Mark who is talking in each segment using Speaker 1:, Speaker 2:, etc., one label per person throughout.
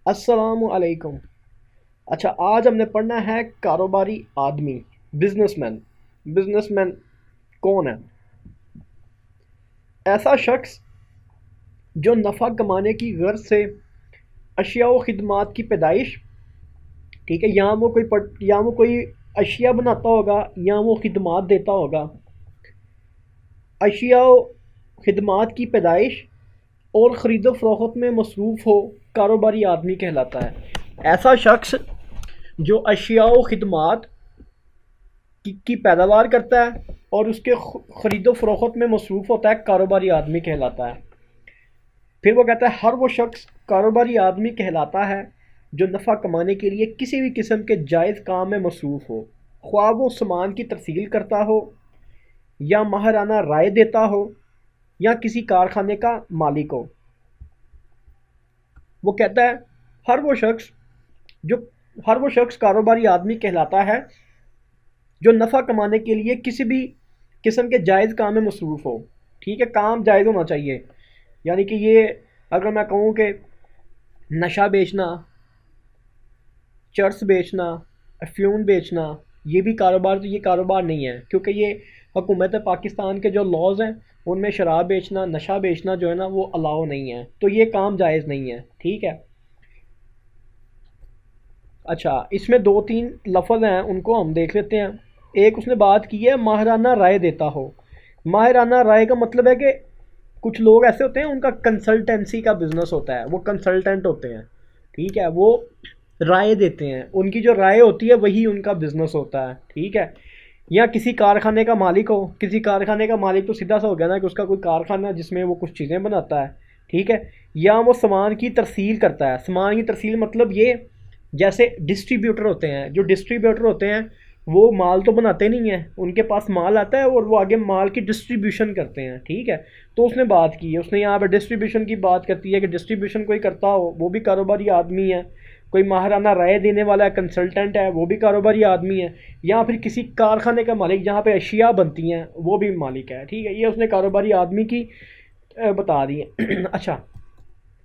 Speaker 1: अस्सलामुअलैकुम। अच्छा, आज हमने पढ़ना है कारोबारी आदमी, बिजनेसमैन। बिजनेसमैन कौन है? ऐसा शख्स जो नफ़ा कमाने की गर्ज से अशिया व खिदमात की पैदाइश, ठीक है, या वो कोई अशिया बनाता होगा या वो खिदमात देता होगा। अशिया व खिदमात की पैदाइश और ख़रीदो फरोख्त में मसरूफ़ हो, कारोबारी आदमी कहलाता है। ऐसा शख्स जो अशिया व खिदमात की पैदावार करता है और उसके ख़रीदो फरोख्त में मसरूफ़ होता है, कारोबारी आदमी कहलाता है। फिर वो कहता है हर वो शख्स कारोबारी आदमी कहलाता है जो नफ़ा कमाने के लिए किसी भी किस्म के जायज़ काम में मसरूफ़ हो, ख्वाह वो सामान की तरसील करता हो या माहराना राय देता हो या किसी कारखाने का मालिक हो। वो कहता है हर वो शख्स जो हर वो शख्स कारोबारी आदमी कहलाता है जो नफ़ा कमाने के लिए किसी भी किस्म के जायज़ काम में मसरूफ़ हो। ठीक है, काम जायज़ होना चाहिए। यानी कि ये, अगर मैं कहूँ कि नशा बेचना, चर्स बेचना, अफ्यून बेचना, ये भी कारोबार, तो ये कारोबार नहीं है, क्योंकि ये हुकूमत पाकिस्तान के जो लॉज हैं उनमें शराब बेचना, नशा बेचना जो है ना, वो अलाउ नहीं है, तो ये काम जायज़ नहीं है। ठीक है। अच्छा, इसमें दो तीन लफ्ज़ हैं, उनको हम देख लेते हैं। एक उसने बात की है माहराना राय देता हो। माहराना राय का मतलब है कि कुछ लोग ऐसे होते हैं, उनका कंसल्टेंसी का बिजनेस होता है, वो कंसल्टेंट होते हैं। ठीक है, वो राय देते हैं, उनकी जो राय होती है वही उनका बिजनेस होता है। ठीक है। या किसी कारखाने का मालिक हो, किसी कारखाने का मालिक तो सीधा सा हो गया ना कि उसका कोई कारखाना है जिसमें वो कुछ चीज़ें बनाता है। ठीक है। या वो सामान की तरसील करता है। सामान की तरसील मतलब ये, जैसे डिस्ट्रीब्यूटर होते हैं, जो डिस्ट्रीब्यूटर होते हैं वो माल तो बनाते नहीं हैं, उनके पास माल आता है और वो आगे माल की डिस्ट्रीब्यूशन करते हैं। ठीक है। तो उसने बात की है, उसने यहाँ पर डिस्ट्रीब्यूशन की बात करती है कि डिस्ट्रीब्यूशन कोई करता हो वो भी कारोबारी आदमी है। कोई माहराना राय देने वाला कंसल्टेंट है, वो भी कारोबारी आदमी है। या फिर किसी कारखाने का मालिक जहाँ पे अशिया बनती हैं, वो भी मालिक है। ठीक है, ये उसने कारोबारी आदमी की बता दी है। अच्छा,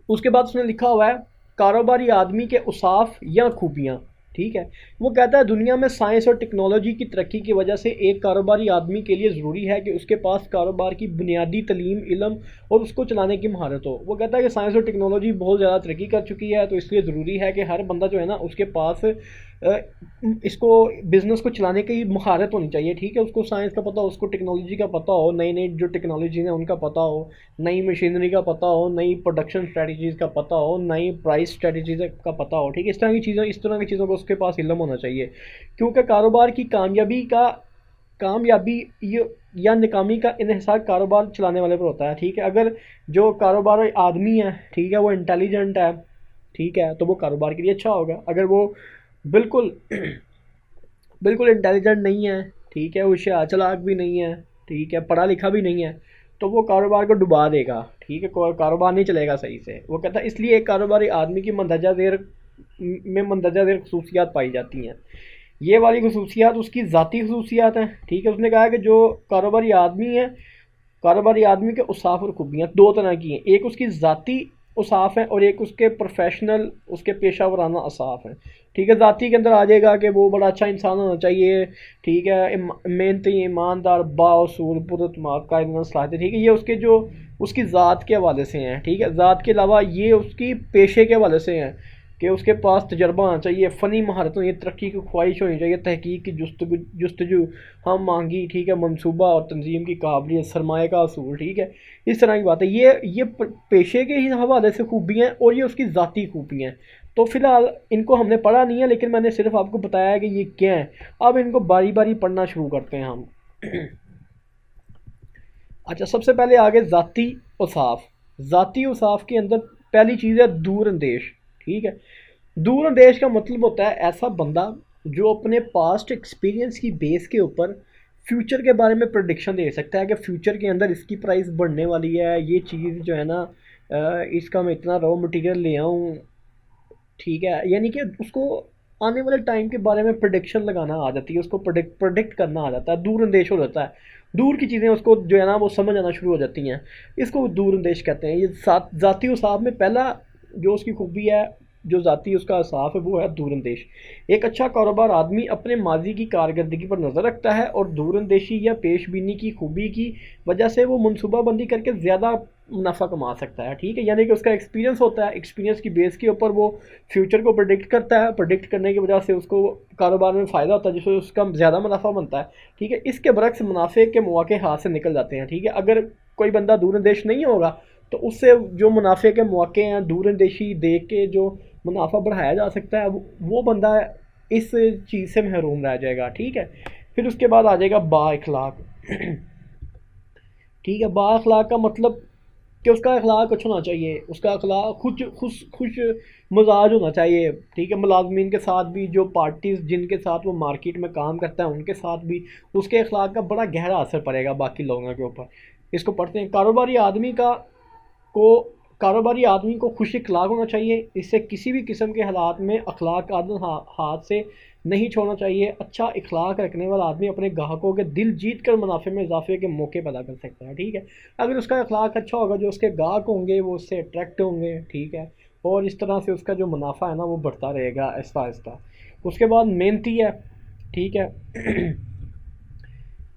Speaker 1: उसके बाद उसने लिखा हुआ है कारोबारी आदमी के उसाफ या खूबियाँ। ठीक है। वो कहता है दुनिया में साइंस और टेक्नोलॉजी की तरक्की की वजह से एक कारोबारी आदमी के लिए ज़रूरी है कि उसके पास कारोबार की बुनियादी तलीम, इल्म और उसको चलाने की महारत हो। वो कहता है कि साइंस और टेक्नोलॉजी बहुत ज़्यादा तरक्की कर चुकी है, तो इसलिए ज़रूरी है कि हर बंदा जो है ना, उसके पास इसको, बिज़नेस को चलाने की महारत होनी चाहिए। ठीक है, उसको साइंस का पता हो, उसको टेक्नोलॉजी का पता हो, नई नई जो टेक्नोलॉजी है उनका पता हो, नई मशीनरी का पता हो, नई प्रोडक्शन स्ट्रेटजीज़ का पता हो, नई प्राइस स्ट्रेटजीज़ का पता हो। ठीक है, इस तरह की चीज़ों को उसके पास इल्म होना चाहिए, क्योंकि कारोबार की कामयाबी ये या नाकामी का इन्हिसार कारोबार चलाने वाले पर होता है। ठीक है, अगर जो कारोबार आदमी है, ठीक है, वो इंटेलिजेंट है, ठीक है, तो वो कारोबार के लिए अच्छा होगा। अगर वो बिल्कुल बिल्कुल इंटेलिजेंट नहीं है, ठीक है, होशियार चलाक भी नहीं है, ठीक है, पढ़ा लिखा भी नहीं है, तो वो कारोबार को डुबा देगा। ठीक है, कारोबार नहीं चलेगा सही से। वो कहता है इसलिए एक कारोबारी आदमी की मंदरजा ज़ेर खसूसियात पाई जाती हैं। ये वाली खसूसियात उसकी ज़ाती खसूसियात हैं। ठीक है, उसने कहा कि जो कारोबारी आदमी है, कारोबारी आदमी के उसाफ और खूबियाँ दो तरह की हैं। एक उसकी ज़ाती उसाफ हैं और एक उसके प्रोफेशनल, उसके पेशा वराना असाफ हैं। ठीक है, ज़ाती के अंदर आ जाएगा कि वो बड़ा अच्छा इंसान होना चाहिए। ठीक है, मेहनती, ईमानदार, बाउसूल, पुरतमाद, कायदना सलाहियत। ठीक है, ये उसके जो उसकी ज़ात के हवाले से हैं। ठीक है, ज़ात के अलावा ये उसकी पेशे के हवाले से हैं कि उसके पास तजर्बा होना चाहिए, फ़नी महारत होनी चाहिए, तरक्की की ख्वाहिश होनी चाहिए, तहकीक की जुस्तजू, हम मांगी, ठीक है, मनसूबा और तंजीम की काबिलियत, सरमाए का असूल। ठीक है, इस तरह की बात है। ये पेशे के ही हवाले से खूबियाँ हैं और ये उसकी ज़ाती खूबियाँ हैं। तो फ़िलहाल इनको हमने पढ़ा नहीं है, लेकिन मैंने सिर्फ आपको बताया है कि ये क्या है। अब इनको बारी बारी पढ़ना शुरू करते हैं हम। अच्छा, सबसे पहले आगे ज़ाती औसाफ। ज़ाती औसाफ के अंदर पहली चीज़ है दूर अंदेश। ठीक है, दूर अंदेश का मतलब होता है ऐसा बंदा जो अपने पास्ट एक्सपीरियंस की बेस के ऊपर फ्यूचर के बारे में प्रोडिक्शन दे सकता है कि फ्यूचर के अंदर इसकी प्राइस बढ़ने वाली है, ये चीज़ जो है ना, इसका मैं इतना रॉ मटेरियल ले आऊँ। ठीक है, यानी कि उसको आने वाले टाइम के बारे में प्रोडिक्शन लगाना आ जाती है, उसको प्रोडिक्ट करना आ जाता है, दूर अंदेश हो जाता है। दूर की चीज़ें उसको जो है ना, वो समझ आना शुरू हो जाती हैं। इसको दूर अंदेश कहते हैं। ये ज़ाती उसाब में पहला जो उसकी खूबी है, जो ज़ाती उसका इंसाफ है वो है दूरंदेश। एक अच्छा कारोबार आदमी अपने माजी की कारकर्दगी पर नज़र रखता है और दूरंदेशी या पेशबीनी की खूबी की वजह से वो मनसूबाबंदी करके ज़्यादा मुनाफा कमा सकता है। ठीक है, यानी कि उसका एक्सपीरियंस होता है, एक्सपीरियंस की बेस के ऊपर वो फ्यूचर को प्रेडिक्ट करता है, प्रेडिक्ट करने की वजह से उसको कारोबार में फ़ायदा होता है जिससे उसका ज़्यादा मुनाफा बनता है। ठीक है, इसके बरक्स मुनाफे के मौके हाथ से निकल जाते हैं। ठीक है, अगर कोई बंदा दूरंदेश नहीं होगा तो उससे जो मुनाफे के मौके हैं दूरंदेशी देख के जो मुनाफा बढ़ाया जा सकता है वो बंदा इस चीज़ से महरूम रह जाएगा। ठीक है, फिर उसके बाद आ जाएगा बा इखलाक। ठीक है, बा अखलाक का मतलब कि उसका अखलाक अच्छा होना चाहिए, उसका अखलाक खुश खुश खुश मिजाज होना चाहिए। ठीक है, मुलाजमीन के साथ भी, जो पार्टीज़ जिनके साथ वो मार्केट में काम करता है उनके साथ भी उसके अखलाक का बड़ा गहरा असर पड़ेगा बाकी लोगों के ऊपर। इसको पढ़ते हैं, को कारोबारी आदमी को खुश इखलाक होना चाहिए। इससे किसी भी किस्म के हालात में अखलाक आदत हाथ से नहीं छोड़ना चाहिए। अच्छा इखलाक रखने वाला आदमी अपने ग्राहकों के दिल जीत कर मुनाफे में इजाफे के मौके पैदा कर सकता है। ठीक है, अगर उसका इखलाक अच्छा होगा जो उसके ग्राहक होंगे वो उससे अट्रैक्ट होंगे। ठीक है, और इस तरह से उसका जो मुनाफा है ना वो बढ़ता रहेगा आहिस्ता आहिस्ता। उसके बाद मेहनती है। ठीक है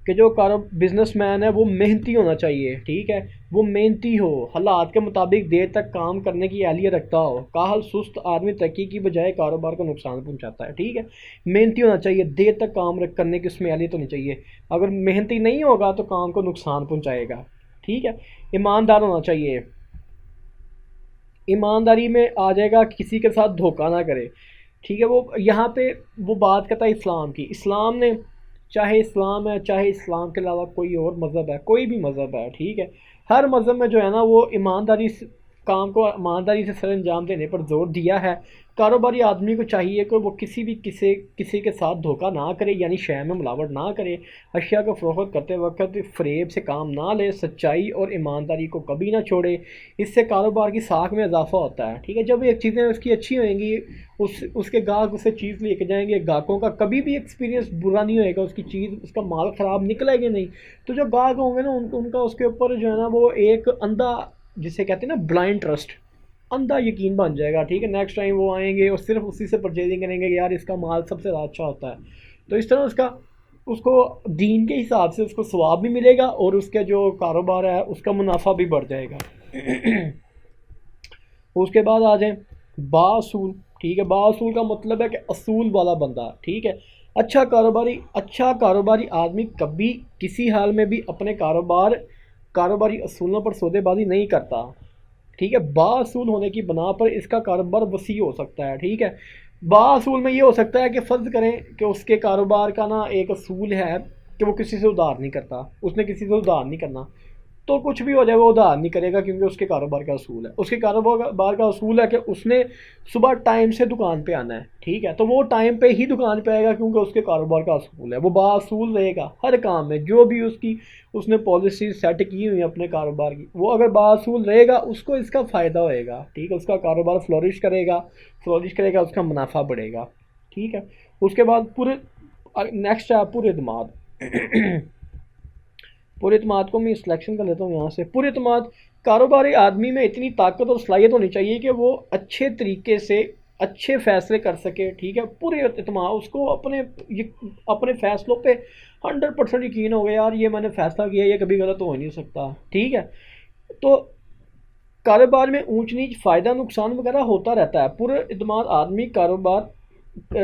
Speaker 1: कि जो कारो बिजनेसमैन है वो मेहनती होना चाहिए। ठीक है, वो मेहनती हो, हालात के मुताबिक देर तक काम करने की एहलियत रखता हो। काहल सुस्त आदमी तरक्की की बजाय कारोबार को नुकसान पहुंचाता है। ठीक है, मेहनती होना चाहिए, देर तक काम करने की उसमें एहलियत होनी चाहिए। अगर मेहनती नहीं होगा तो काम को नुकसान पहुंचाएगा। ठीक है, ईमानदार होना चाहिए, ईमानदारी में आ जाएगा किसी के साथ धोखा ना करे। ठीक है, वो यहाँ पे वो बात करता है इस्लाम की। इस्लाम ने, चाहे इस्लाम है चाहे इस्लाम के अलावा कोई और मज़हब है, कोई भी मज़हब है, ठीक है, हर मज़हब में जो है ना वो ईमानदारी से काम को ईमानदारी से सर अंजाम देने पर जोर दिया है। कारोबारी आदमी को चाहिए कि वो किसी के साथ धोखा ना करे, यानी शय में मिलावट ना करे, अशिया को फ़रोख्त करते वक्त फ़रेब से काम ना ले, सच्चाई और ईमानदारी को कभी ना छोड़े। इससे कारोबार की साख में इजाफा होता है। ठीक है, जब ये चीज़ें उसकी अच्छी होंगी उसके गाहक उसे चीज़ लेके जाएंगे, गाहकों का कभी भी एक्सपीरियंस बुरा नहीं होएगा, उसकी चीज़ उसका माल ख़राब निकलेगा नहीं। तो जो गाहक होंगे ना उनका उसके ऊपर जो है ना वो एक अंधा, जिसे कहते हैं ना ब्लाइंड ट्रस्ट, अंधा यकीन बन जाएगा। ठीक है, नेक्स्ट टाइम वो आएंगे और सिर्फ उसी से परचेजिंग करेंगे कि यार इसका माल सबसे ज़्यादा अच्छा होता है। तो इस तरह उसको दीन के हिसाब से उसको सवाब भी मिलेगा और उसके जो कारोबार है उसका मुनाफा भी बढ़ जाएगा। उसके बाद आ जाए बासूल। ठीक है, बासूल का मतलब है कि असूल वाला बंदा। ठीक है, अच्छा कारोबारी आदमी कभी किसी हाल में भी अपने कारोबारी असूलों पर सौदेबाजी नहीं करता। ठीक है, बासूल होने की बना पर इसका कारोबार वसी हो सकता है। ठीक है, बासूल में ये हो सकता है कि फ़र्ज़ करें कि उसके कारोबार का ना एक असूल है कि वो किसी से उधार नहीं करता, उसने किसी से उधार नहीं करना, तो कुछ भी हो जाए वो उधार नहीं करेगा क्योंकि उसके कारोबार का असूल है। उसके कारोबार का असूल है कि उसने सुबह टाइम से दुकान पे आना है। ठीक है, तो वो टाइम पे ही दुकान पे आएगा क्योंकि उसके कारोबार का असूल है। वो बाअसूल रहेगा हर काम में, जो भी उसने पॉलिसी सेट की हुई है अपने कारोबार की, वो अगर बाअसूल रहेगा उसको इसका फ़ायदा होएगा। ठीक है, उसका कारोबार फ्लोरिश करेगा, उसका मुनाफा बढ़ेगा। ठीक है, उसके बाद पूरे नेक्स्ट है पुरएतमाद। पुरएतमाद को मैं सिलेक्शन कर लेता हूँ यहाँ से। पुरएतमाद कारोबारी आदमी में इतनी ताकत और सलाहियत होनी चाहिए कि वो अच्छे तरीके से अच्छे फैसले कर सके। ठीक है, पुरएतमाद उसको अपने फैसलों पे 100% यकीन हो गया, यार ये मैंने फैसला किया, ये कभी गलत हो नहीं सकता। ठीक है, तो कारोबार में ऊंच नीच फ़ायदा नुकसान वगैरह होता रहता है। पुरएतमाद आदमी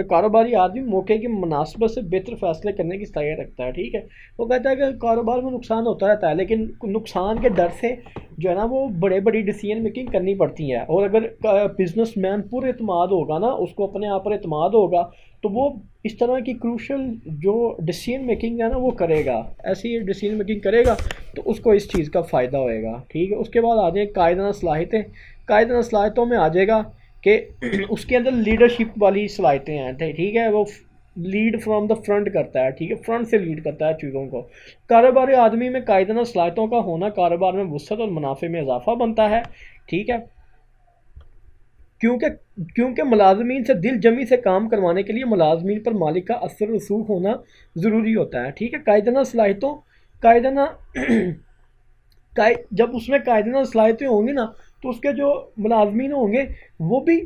Speaker 1: कारोबारी आदमी मौके की मुनासिबत से बेहतर फैसले करने की सलाहियत रखता है। ठीक है, वो कहता है कि कारोबार में नुकसान होता रहता है लेकिन नुकसान के डर से जो है ना वो बड़े बड़ी डिसीजन मेकिंग करनी पड़ती है। और अगर बिजनेसमैन पुरएतमाद होगा ना, उसको अपने आप पर एतमाद होगा, तो वो इस तरह की क्रूशल जो डिसीजन मेकिंग है ना वो करेगा, ऐसी डिसीजन मेकिंग करेगा तो उसको इस चीज़ का फ़ायदा होएगा। ठीक है, उसके बाद आ जाए कायदाना सलाहियतें। कायदाना सलाहियतों में आ जाएगा कि उसके अंदर लीडरशिप वाली सलाहियतें हैं। ठीक है, वो लीड फ्रॉम द फ्रंट करता है। ठीक है, फ्रंट से लीड करता है चीज़ों को। कारोबारी आदमी में कायदाना सलाहियतों का होना कारोबार में वसअत और मुनाफे में इजाफा बनता है। ठीक है, क्योंकि मुलाजमीन से दिल जमी से काम करवाने के लिए मुलाजमीन पर मालिक का असर रसूख होना ज़रूरी होता है। ठीक है, कायदाना सलाहियतों कायदाना जब उसमें कायदाना सलाहियतें होंगी ना तो उसके जो मुलाजमीन होंगे वो भी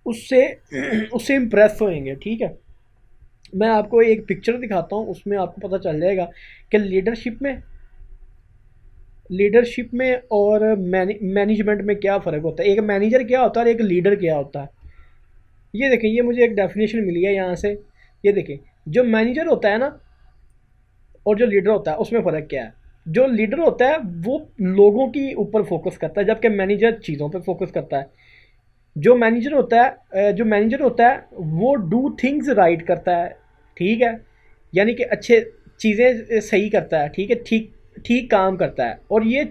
Speaker 1: उससे उससे इम्प्रेस होएंगे। ठीक है, मैं आपको एक पिक्चर दिखाता हूँ, उसमें आपको पता चल जाएगा कि लीडरशिप में और मैनेजमेंट में क्या फ़र्क होता है, एक मैनेजर क्या होता है और एक लीडर क्या होता है। ये देखें, ये मुझे एक डेफिनेशन मिली है यहाँ से। ये देखें, जो मैनेजर होता है ना और जो लीडर होता है उसमें फ़र्क क्या है। जो लीडर होता है वो लोगों की ऊपर फोकस करता है, जबकि मैनेजर चीज़ों पर फोकस करता है। जो मैनेजर होता है वो डू थिंग्स राइट करता है। ठीक है, यानी कि अच्छे चीज़ें सही करता है। ठीक है, ठीक ठीक काम करता है। और ये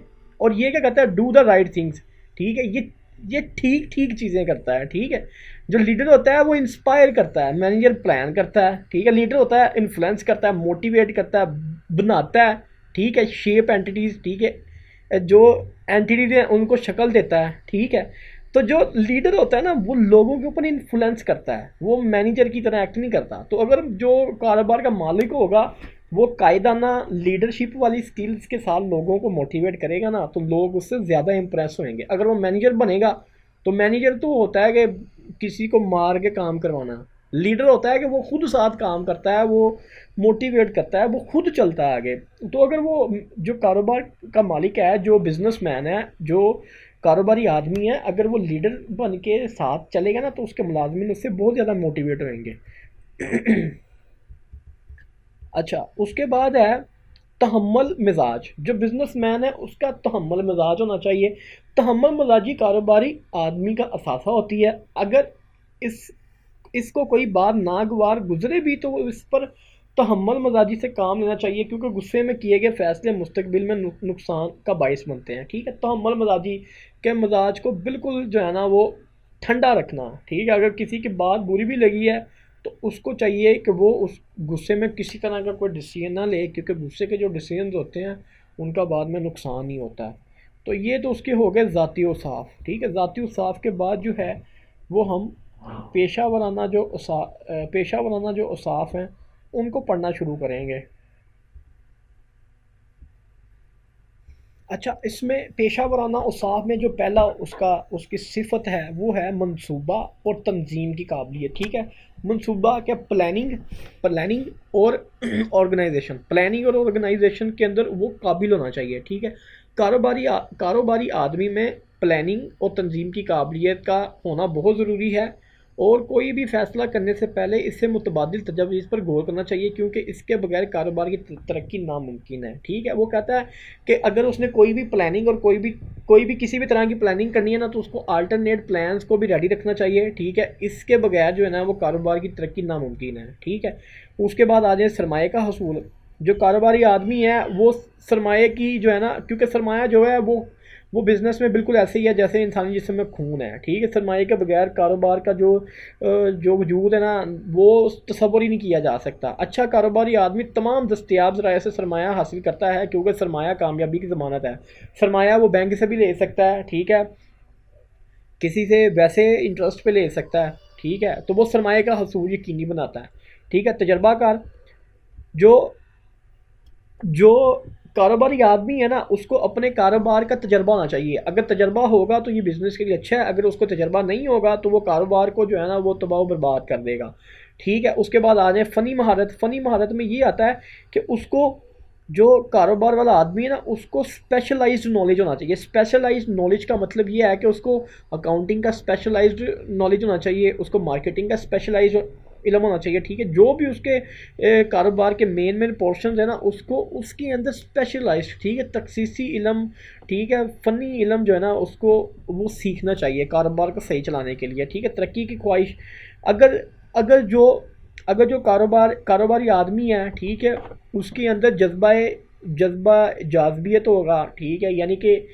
Speaker 1: क्या करता है, डू द राइट थिंग्स। ठीक है, ये ठीक ठीक चीज़ें करता है। ठीक है, जो लीडर होता है वो इंस्पायर करता है, मैनेजर प्लान करता है। ठीक है, लीडर होता है इन्फ्लुएंस करता है, मोटिवेट करता है, बनाता है। ठीक है, शेप एंटिटीज़। ठीक है, जो एंटिटीज़ हैं उनको शक्ल देता है। ठीक है, तो जो लीडर होता है ना वो लोगों के ऊपर इन्फ्लुएंस करता है, वो मैनेजर की तरह एक्ट नहीं करता। तो अगर जो कारोबार का मालिक होगा वो कायदाना लीडरशिप वाली स्किल्स के साथ लोगों को मोटिवेट करेगा ना, तो लोग उससे ज़्यादा इंप्रेस होंगे। अगर वो मैनेजर बनेगा तो मैनेजर तो होता है कि किसी को मार के काम करवाना। लीडर होता है कि वो खुद साथ काम करता है, वो मोटिवेट करता है, वो खुद चलता है आगे। तो अगर वो जो कारोबार का मालिक है, जो बिजनेसमैन है, जो कारोबारी आदमी है, अगर वो लीडर बन के साथ चलेगा ना तो उसके मुलाजमिन उससे बहुत ज़्यादा मोटिवेट होंगे। अच्छा, उसके बाद है तहम्मुल मिजाज। जो बिजनेसमैन है उसका तहम्मुल मिजाज होना चाहिए। तहम्मुल मिजाजी कारोबारी आदमी का असासा होती है। अगर इस इसको कोई बात नागवार गुजरे भी तो इस पर तहम्मुल मिजाजी से काम लेना चाहिए, क्योंकि गुस्से में किए गए फैसले मुस्तकबिल में नुकसान का बायस बनते हैं। ठीक है, तहम्मुल मिजाजी के मिजाज को बिल्कुल जो है ना वो ठंडा रखना। ठीक है, अगर किसी की बात बुरी भी लगी है तो उसको चाहिए कि वो उस गुस्से में किसी तरह का कोई डिसीजन ना ले, क्योंकि गुस्से के जो डिसीजन होते हैं उनका बाद में नुकसान ही होता है। तो ये तो उसके हो गए ज़ाती औसाफ। ठीक है, ज़ाती औसाफ के बाद जो है वो हम पेशा वराना जो औसाफ हैं उनको पढ़ना शुरू करेंगे। अच्छा, इसमें पेशा वराना औसाफ में जो पहला उसकी सिफत है वो है मंसूबा और तंजीम की काबिलियत। ठीक है, मंसूबा क्या, प्लानिंग और ऑर्गेनाइजेशन के अंदर वो काबिल होना चाहिए। ठीक है, कारोबारी आदमी में प्लानिंग और तंजीम की काबिलियत का होना बहुत ज़रूरी है। और कोई भी फैसला करने से पहले इससे मुतबादिल तजवीज़ पर गौर करना चाहिए, क्योंकि इसके बगैर कारोबार की तरक्की नामुमकिन है। ठीक है, वो कहता है कि अगर उसने कोई भी प्लानिंग और कोई भी किसी भी तरह की प्लानिंग करनी है ना, तो उसको अल्टरनेट प्लान्स को भी रेडी रखना चाहिए। ठीक है, इसके बगैर जो है ना वो कारोबार की तरक्की नामुमकिन है। ठीक है, उसके बाद आ जाए सरमाए का हसूल। जो कारोबारी आदमी है वो सरमाए की जो है ना, क्योंकि सरमाया जो है वो बिज़नेस में बिल्कुल ऐसे ही है जैसे इंसानी जिस्म में खून है। ठीक है, सरमाए के बगैर कारोबार का जो वजूद है ना वो तसव्वुर ही नहीं किया जा सकता। अच्छा कारोबारी आदमी तमाम दस्तियाब ज़राए से सरमाया हासिल करता है, क्योंकि सरमाया कामयाबी की ज़मानत है। सरमाया वो बैंक से भी ले सकता है। ठीक है, किसी से वैसे इंटरेस्ट पे ले सकता है। ठीक है, तो वो सरमाए का हसूल यकीनी बनाता है। ठीक है, तजर्बाकार जो जो कारोबारी आदमी है ना उसको अपने कारोबार का तजर्बा होना चाहिए। अगर तजर्बा होगा तो ये बिज़नेस के लिए अच्छा है, अगर उसको तजर्बा नहीं होगा तो वो कारोबार को जो है ना वो तबाह बर्बाद कर देगा। ठीक है, उसके बाद आ जाए फ़नी महारत। फ़नी महारत में ये आता है कि उसको जो कारोबार वाला आदमी है ना उसको स्पेशलाइज्ड नॉलेज होना चाहिए। स्पेशलाइज्ड नॉलेज का मतलब ये है कि उसको अकाउंटिंग का स्पेशलाइज्ड नॉलेज होना चाहिए, उसको मार्केटिंग का स्पेशलाइज्ड इल्म होना चाहिए। ठीक है, जो भी उसके कारोबार के मेन पोर्शंस है ना उसको उसके अंदर स्पेशलाइज्ड, ठीक है, तखसीसी इल्म, ठीक है, फ़नी इल्म जो है ना उसको वो सीखना चाहिए कारोबार को सही चलाने के लिए। ठीक है, तरक्की की ख्वाहिश। अगर अगर जो अगर जो कारोबारी आदमी है, ठीक है, उसके अंदर जज्बा जाज़बियत होगा। ठीक है, यानी कि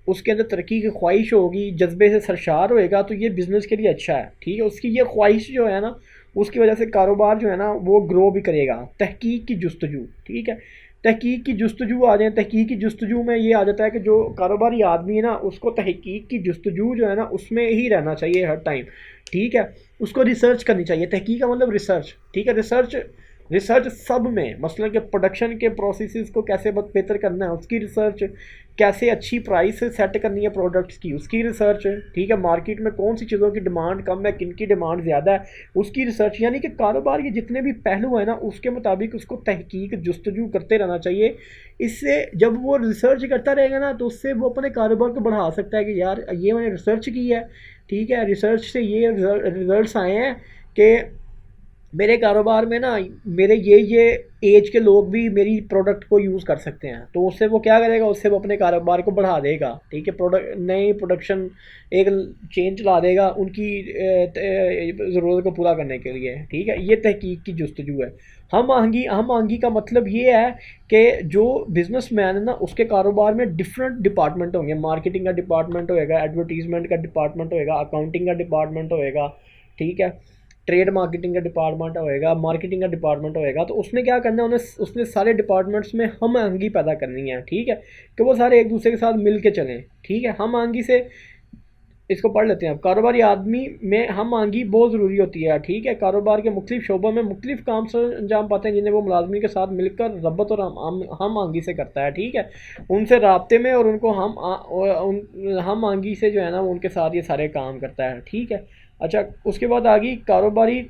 Speaker 1: उसके अंदर तरक्की की ख्वाहिश होगी, जज्बे से सरशार होएगा, तो ये बिज़नेस के लिए अच्छा है। ठीक है, उसकी ये ख्वाहिश जो है ना उसकी वजह से कारोबार जो है ना वो ग्रो भी करेगा। तहकीक की जुस्तजू। ठीक है, तहकीक की जुस्तजू आ जाए। तहकीक की जुस्तजू में ये आ जाता है कि जो कारोबारी आदमी है ना उसको तहकीक की जुस्तजू जो है ना उसमें ही रहना चाहिए हर टाइम। ठीक है, उसको रिसर्च करनी चाहिए। तहकीक का मतलब रिसर्च। ठीक है, रिसर्च रिसर्च सब में, मसलन के प्रोडक्शन के प्रोसेसेस को कैसे बेहतर करना है उसकी रिसर्च, कैसे अच्छी प्राइस सेट करनी है प्रोडक्ट्स की उसकी रिसर्च, ठीक है, मार्केट में कौन सी चीज़ों की डिमांड कम है, किन की डिमांड ज़्यादा है उसकी रिसर्च। यानी कि कारोबार के जितने भी पहलू हैं ना उसके मुताबिक उसको तहकीक जस्तजू करते रहना चाहिए। इससे जब वो रिसर्च करता रहेगा ना तो उससे वो अपने कारोबार को बढ़ा सकता है कि यार ये मैंने रिसर्च की है, ठीक है, रिसर्च से ये रिजल्ट्स आए हैं कि मेरे कारोबार में ना मेरे ये एज के लोग भी मेरी प्रोडक्ट को यूज़ कर सकते हैं। तो उससे वो क्या करेगा, उससे वो अपने कारोबार को बढ़ा देगा, ठीक है, प्रोडक्ट नई प्रोडक्शन एक चेन चला देगा उनकी ज़रूरत को पूरा करने के लिए, ठीक है। ये तहकीक की जस्तजू है। हम आहंगी का मतलब ये है कि जो बिजनेसमैन है ना उसके कारोबार में डिफरेंट डिपार्टमेंट होंगे, मार्केटिंग का डिपार्टमेंट होएगा, एडवर्टीजमेंट का डिपार्टमेंट होएगा, अकाउंटिंग का डिपार्टमेंट होएगा, ठीक है, ट्रेड मार्केटिंग का डिपार्टमेंट होएगा, मार्केटिंग का डिपार्टमेंट होएगा। तो उसने क्या करना है, उन्हें उसने सारे डिपार्टमेंट्स में हम आहंगी पैदा करनी है, ठीक है, कि वो सारे एक दूसरे के साथ मिल के चलें, ठीक है। हम आहंगी से इसको पढ़ लेते हैं। अब कारोबारी आदमी में हम आहंगी बहुत ज़रूरी होती है, ठीक है। कारोबार के मुख्तलिफ शोबों में मुख्तलिफ काम से अंजाम पाते हैं जिन्हें वो मुलाजमी के साथ मिलकर रब्बत और हम आहंगी से करता है, ठीक है, उनसे राब्ते में और उनको हम आहंगी से जो है ना वो उनके साथ ये सारे काम करता है, ठीक है। अच्छा, उसके बाद आ गई कारोबारी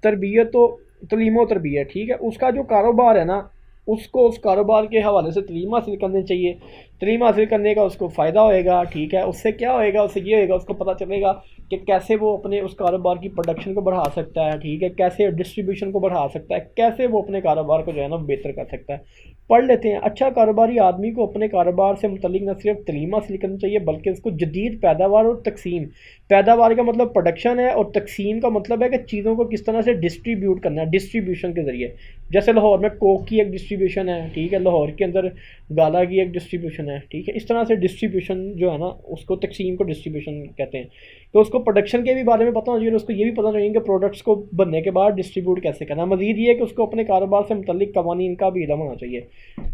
Speaker 1: तरबियत तो तलीम व तरबियत, ठीक है। उसका जो कारोबार है ना उसको उस कारोबार के हवाले से तलीम हासिल करनी चाहिए। तलीम हासिल करने का उसको फ़ायदा होएगा, ठीक है। उससे क्या होएगा, उससे ये होएगा उसको पता चलेगा कि कैसे वो अपने उस कारोबार की प्रोडक्शन को बढ़ा सकता है, ठीक है, कैसे डिस्ट्रीब्यूशन को बढ़ा सकता है, कैसे वो अपने कारोबार को जो है ना बेहतर कर सकता है। पढ़ लेते हैं। अच्छा कारोबारी आदमी को अपने कारोबार से मुतल्लिक न सिर्फ तलीम हासिल करनी चाहिए बल्कि उसको जदीद पैदावार और तकसीम, पैदावार का मतलब प्रोडक्शन है और तकसीम का मतलब है कि चीज़ों को किस तरह से डिस्ट्रीब्यूट करना है डिस्ट्रीब्यूशन के ज़रिए। जैसे लाहौर में कोक की एक डिस्ट्रीब्यूशन है, ठीक है, लाहौर के अंदर गाला की एक डिस्ट्रीब्यूशन है, ठीक है। इस तरह से डिस्ट्रीब्यूशन जो है ना उसको तकसीम को डिस्ट्रीब्यूशन कहते हैं। तो उसको प्रोडक्शन के भी बारे में पता होना चाहिए, उसको ये भी पता चाहिए कि प्रोडक्ट्स को बनने के बाद डिस्ट्रीब्यूट कैसे करना है। मज़ीद ये है कि उसको अपने कारोबार से मुतल्लिक कवानीन का भी इल्म होना चाहिए।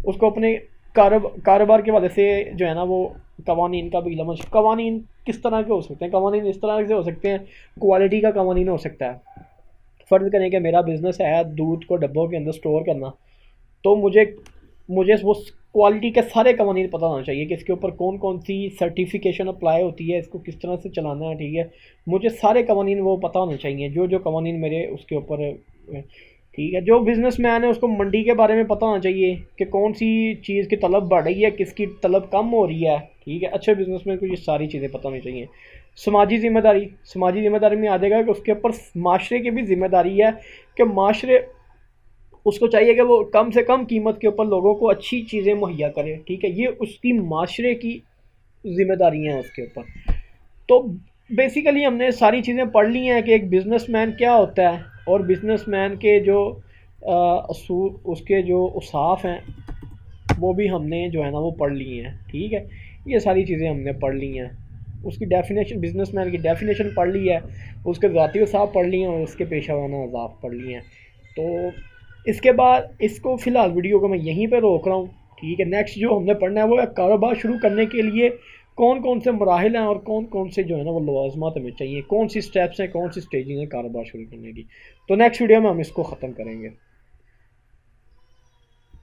Speaker 1: उसको अपने कारोबार के वजह से जो है ना वो कवानीन का भी इल्म, कवानीन किस तरह के हो सकते हैं, कवानीन इस तरह से हो सकते हैं, क्वालिटी का कवानीन हो सकता है। फ़र्ज़ करें कि मेरा बिज़नेस है दूध को डब्बों के अंदर स्टोर करना, तो मुझे मुझे वो क्वालिटी के सारे कवानीन पता होना चाहिए कि इसके ऊपर कौन कौन सी सर्टिफिकेशन अप्लाई होती है, इसको किस तरह से चलाना है, ठीक है। मुझे सारे कवानीन वो पता होने चाहिए जो जो कवानीन मेरे उसके ऊपर, ठीक है। जो बिज़नेसमैन है उसको मंडी के बारे में पता होना चाहिए कि कौन सी चीज़ की तलब बढ़ रही है, किसकी तलब कम हो रही है, ठीक है। अच्छे बिज़नेसमैन को ये सारी चीज़ें पता होनी चाहिए। समाजी ज़िम्मेदारी में आ जाएगा कि उसके ऊपर माशरे की भी ज़िम्मेदारी है कि माशरे उसको चाहिए कि वो कम से कम कीमत के ऊपर लोगों को अच्छी चीज़ें मुहैया करे, ठीक है। ये उसकी माशरे की ज़िम्मेदारी हैं उसके ऊपर। तो बेसिकली हमने सारी चीज़ें पढ़ ली हैं कि एक बिज़नेसमैन क्या होता है और बिज़नेसमैन के जो असूल उसके जो उसाफ हैं वो भी हमने जो है ना वो पढ़ ली हैं, ठीक है। ये सारी चीज़ें हमने पढ़ ली हैं। उसकी डेफिनेशन, बिज़नेसमैन की डेफिनेशन पढ़ ली है, उसके ज़ाती उसाफ पढ़ लिए हैं और उसके पेशा वाराना अहदाफ पढ़ लिए हैं। तो इसके बाद इसको फ़िलहाल वीडियो को मैं यहीं पे रोक रहा हूँ, ठीक है। नेक्स्ट जो हमने पढ़ना है वो है कारोबार शुरू करने के लिए कौन कौन से मराहिल हैं और कौन कौन से जो है ना वो लवाज़मात हमें चाहिए, कौन सी स्टेप्स हैं, कौन सी स्टेजिंग है कारोबार शुरू करने की। तो नेक्स्ट वीडियो में हम इसको ख़त्म करेंगे।